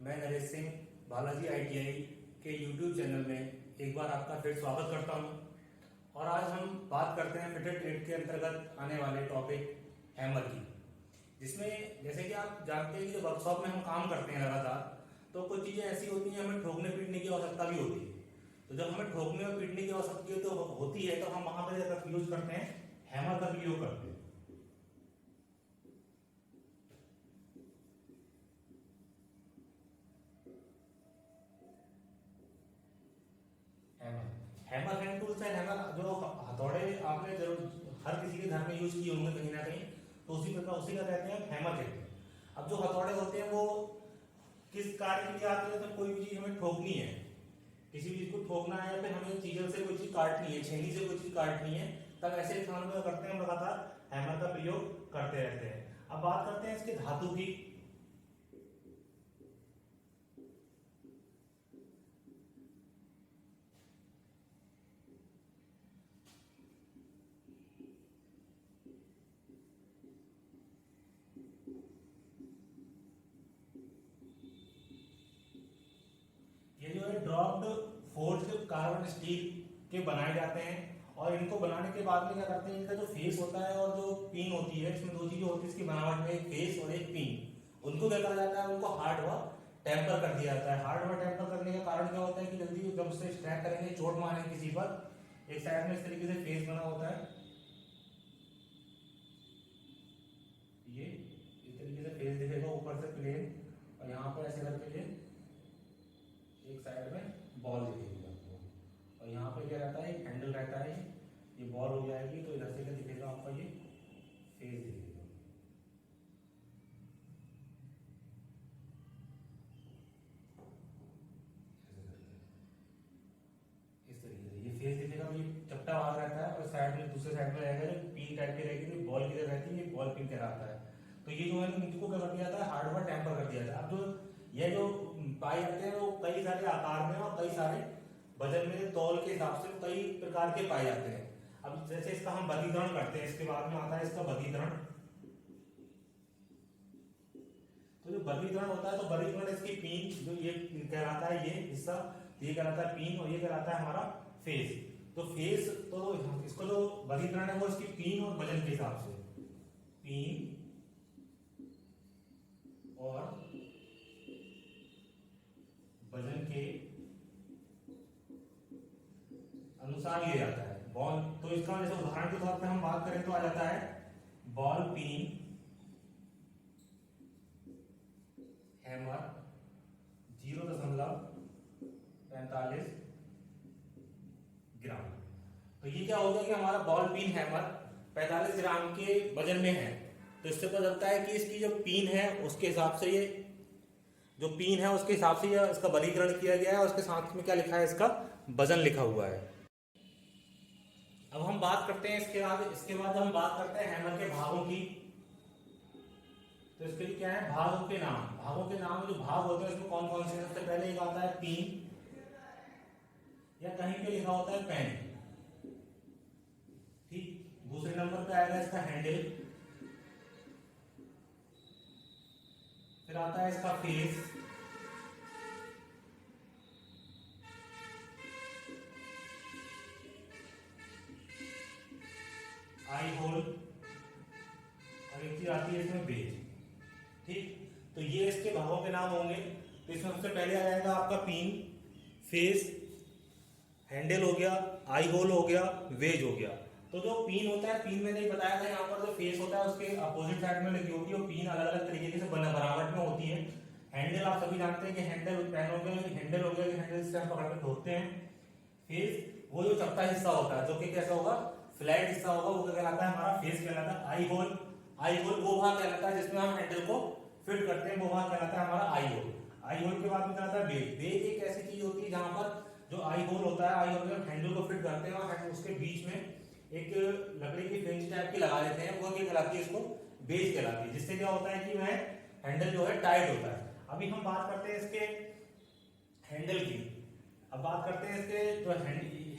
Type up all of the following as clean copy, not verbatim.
मैं नरेश सिंह बालाजी आईटीआई के YouTube channel में एक बार आपका फिर स्वागत करता हूं। और आज हम बात करते हैं फिटेड ट्रेड के अंतर्गत आने वाले टॉपिक हैमर की, जिसमें जैसे कि आप जानते हैं कि जो वर्कशॉप में हम काम करते हैं लगातार, तो कुछ चीज़ें ऐसी होती हैं हमें ठोकने पीटने की आवश्यकता भी होती है। तो जब हमें ठोकने और पीटने की आवश्यकता तो होती है, तो हम वहां पर यूज करते हैं हैमर का प्रयोग करते हैं। हैमर हैमर हैंड टूल्स है। हैमर जो हथौड़े आपने जरूर हर किसी के घर में यूज किए होंगे कहीं ना कहीं, तो उसी का कहते हैं हैमर कहते हैं। अब जो हथौड़े होते हैं वो किस कार्य के लिए आते हैं? तो कोई भी चीज हमें ठोकनी है, किसी भी चीज को ठोकना है, या फिर हमें चीजों से कोई चीज काटनी है, छेनी से कोई चीज काटनी है, तब ऐसे स्थान में करते हैं हम लगातार हैमर का प्रयोग करते रहते हैं। अब बात करते हैं इसके धातु की। ये जो है ड्रॉप्ड फोर्ज्ड कार्बन स्टील के बनाए जाते हैं, और इनको बनाने के बाद में क्या करते हैं, इनका जो फेस होता है और जो पिन होती है, इसमें दो चीजें होती है इसकी बनावट में, एक फेस और एक पिन। उनको क्या करा जाता है, उनको हार्ड व टेम्पर कर दिया जाता है। हार्ड व टेम्पर करने का कारण क्या होता है कि जल्दी जब उससे स्ट्रैक करेंगे, चोट मारेंगे किसी पर, एक साइड में इस तरीके से फेस बना होता है, ये इस तरीके से फेस दिखेगा ऊपर से प्लेन, और यहाँ पर ऐसे करके ये एक साइड में बॉल दिखेगी आपको, और यहाँ पे क्या रहता है, एक हैंडल रहता है, ये बॉल हो जाएगी तो इधर से क्या दिखेगा आपका, ये फेस दिखेगा। इस तरीके से ये फेस दिखेगा, ये चपटा भाग रहता है, और साइड में दूसरे साइड में रहेगा जो पिन टाइप की रहेगी, तो बॉल की तरह रहती है, ये बॉल पिन कहलाता है। तो ये जो है इनको क्या कर दिया जाता है, हार्डवेयर टेम्पर कर दिया जाता है। अब जो ये जो पाए जाते हैं वो कई सारे आकार में और कई सारे वजन में, तौल के हिसाब से कई प्रकार के पाए जाते हैं। अब जैसे इसका हम वर्गीकरण करते हैं, इसके बाद में आता है इसका वर्गीकरण। तो जो वर्गीकरण होता है, तो वर्गीकरण इसकी पिन जो ये कहलाता है, ये हिस्सा ये कहलाता है पिन, और ये कहलाता है हमारा फेस। तो फेस, तो इसको जो वर्गीकरण है वो इसकी पिन और वजन के हिसाब से, पिन और वजन के अनुसार लिया जाता है। बॉल, तो इसका जैसे उदाहरण के तौर पे हम बात करें तो आ जाता है बॉल पिन हैमर 0.45 ग्राम। तो ये क्या हो गया कि हमारा बॉल पिन हैमर 45 ग्राम के वजन में है। तो इससे पता चलता है कि इसकी जो पिन है उसके हिसाब से, ये जो पिन है उसके हिसाब से ये इसका वर्गीकरण किया गया है, और उसके साथ में क्या लिखा है, इसका वजन लिखा हुआ है। अब हम बात करते हैं इसके बाद हम बात करते हैं हैमर के भागों की। तो इसके लिए क्या है, भागों के नाम। भागों के नाम, जो भाग होते हैं उसमें कौन कौन से? सबसे पहले एक आता है पिन, या कहीं पे लिखा होता है पेन, ठीक। दूसरे नंबर पे आएगा इसका हैंडल, फिर आता है इसका फेस, आई होल, और एक चीज आती है इसमें बेज, ठीक। तो ये इसके भागों के नाम होंगे। तो इसमें सबसे पहले आ जाएगा आपका पिन, फेस, हैंडल हो गया, आई होल हो गया, वेज हो गया। तो जो पिन होता है, पिन मैंने बताया था, यहाँ पर जो फेस होता है उसके अपोजिट साइड में लगी होती है, और पिन अलग अलग तरीके से बनावट में होती है। हैंडल आप सभी जानते हैं कि हैंडल पेन हो गया, हैंडल हो गया, हैंडल से हम पकड़ के धोते हैं। फेस वो जो चपटा हिस्सा होता है, जो कि कैसा होगा, फ्लैट हिस्सा होगा, वो क्या कहलाता है, हमारा फेस कहलाता है। आई होल वो भाग कहलाता है जिसमें हम हैंडल को फिट करते हैं, वो भाग कहलाता है हमारा आई होल। आई होल के बाद में कहलाता है बेज। बेज एक ऐसी चीज होती है जहां पर जो आई होल होता है, आई होल में हैंडल को फिट करते हैं, और उसके बीच में एक लकड़ी की फ्रेंच टाइप की लगा देते हैं, वो क्या कहलाती है, इसको बेज कहलाती है। जिससे क्या होता है कि वह हैंडल जो है टाइट होता है। अभी हम बात करते हैं इसके हैंडल की। अब बात करते हैं इसके जो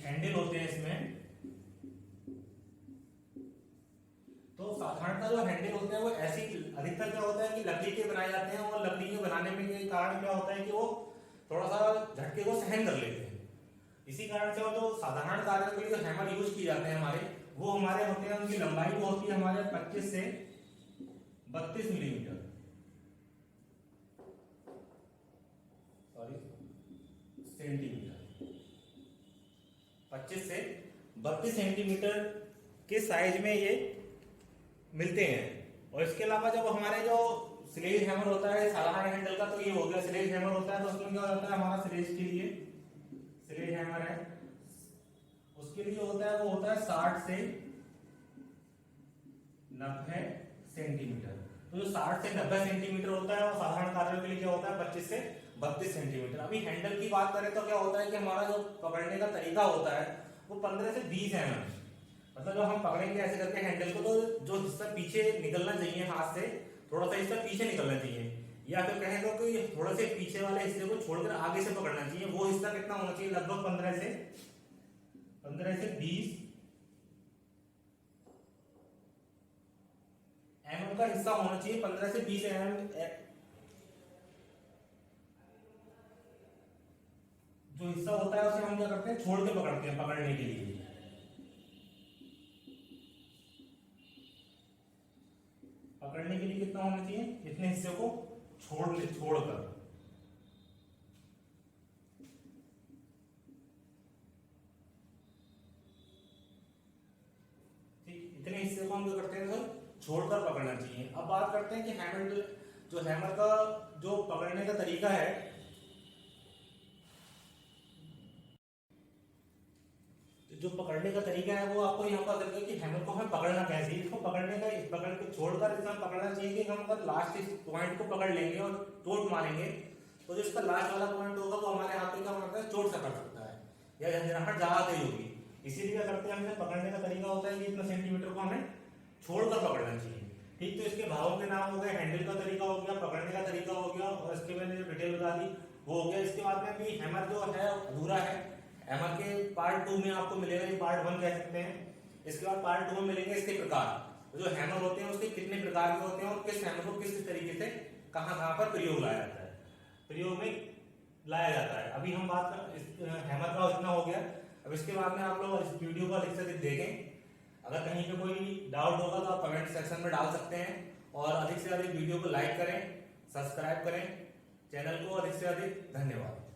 हैंडल होते हैं इसमें, तो साधारणतः जो हैंडल होते हैं वो ऐसी अधिकतर क्या होता है कि लकड़ी के बनाए जाते हैं, और लकड़ी के बनाने में के कारण क्या होता है कि वो थोड़ा सा झटके को सहन कर लेते हैं। इसी कारण से वो जो साधारण कार्यों के लिए जो हैमर यूज किए जाते हैं हमारे, वो हमारे होते हैं, उनकी लंबाई वो होती है हमारे 25 से 32 मिलीमीटर, सॉरी सेंटीमीटर, 25 से 32 सेंटीमीटर के साइज में ये मिलते हैं। और इसके अलावा जब हमारे जो स्लेज हैमर होता है साधारण हैंडल का, तो ये हो गया स्लेज हैमर होता है, तो उसमें क्या होता है हमारा स्लेज के लिए, स्लेज हैमर है उसके लिए होता है, वो होता है 60 से 90 सेंटीमीटर। तो जो 60 से 90 सेंटीमीटर होता है वो साधारण कार्यों के लिए क्या होता है 25 से 32 सेंटीमीटर। अभी हैंडल की बात करें तो क्या होता है कि हमारा जो पकड़ने का तरीका होता है वो 15 से 20 mm, मतलब जब हम पकड़ेंगे ऐसे करके हैंडल को, तो जो हिस्सा पीछे निकलना चाहिए हाथ से, थोड़ा सा हिस्सा पीछे निकलना चाहिए, या फिर कहें तो कि थोड़ा से पीछे वाले हिस्से को छोड़कर आगे से पकड़ना चाहिए। वो हिस्सा कितना होना चाहिए, लगभग 15 से 20 mm का हिस्सा होना चाहिए। 15 से 20 mm जो हिस्सा होता है उसे हम क्या करते हैं, छोड़ के पकड़ते हैं पकड़ने के लिए। पकड़ने के लिए कितना होना चाहिए, इतने हिस्से को छोड़कर। ठीक, इतने हिस्से को हम क्या करते हैं सर, छोड़कर पकड़ना चाहिए। अब बात करते हैं कि हैमर, जो हैमर का जो पकड़ने का तरीका है, जो पकड़ने का तरीका है वो आपको यहाँ पर देखिए कि हैमर को हमें पकड़ना कैसे, इसको पकड़ने का, इस पकड़ के छोड़कर इतना पकड़ना चाहिए कि हम अगर लास्ट इस पॉइंट को पकड़ लेंगे और चोट मारेंगे, तो जो इसका लास्ट वाला पॉइंट होगा वो हमारे हाथ पे क्या मारता है, चोट सा कर सकता है या झंझनाहट ज्यादा तेज होगी। इसीलिए क्या करते हैं, हमें पकड़ने का तरीका होता है कि इतना सेंटीमीटर को हमें छोड़कर पकड़ना चाहिए। ठीक, तो इसके भागों के नाम हो गए, हैंडल का तरीका हो गया, पकड़ने का तरीका हो गया, और इसके मैंने जो डिटेल बता दी वो हो गया। इसके बाद में भी हैमर जो है अधूरा है, हैमर के पार्ट 2 में आपको मिलेगा, ये पार्ट 1 कह सकते हैं। इसके बाद पार्ट 2 में मिलेंगे इसके प्रकार, जो हैमर होते हैं उसके कितने प्रकार के होते हैं और किस हैमर को किस तरीके से कहां कहां पर प्रयोग लाया जाता है, प्रयोग में लाया जाता है। अभी हम बात कर हैमर का इतना हो गया। अब इसके बाद में आप लोग इस वीडियो को अधिक से अधिक देखें। अगर कहीं पे कोई डाउट होगा तो आप कमेंट सेक्शन में डाल सकते हैं, और अधिक से अधिक वीडियो को लाइक करें, सब्सक्राइब करें चैनल को। अधिक से अधिक धन्यवाद।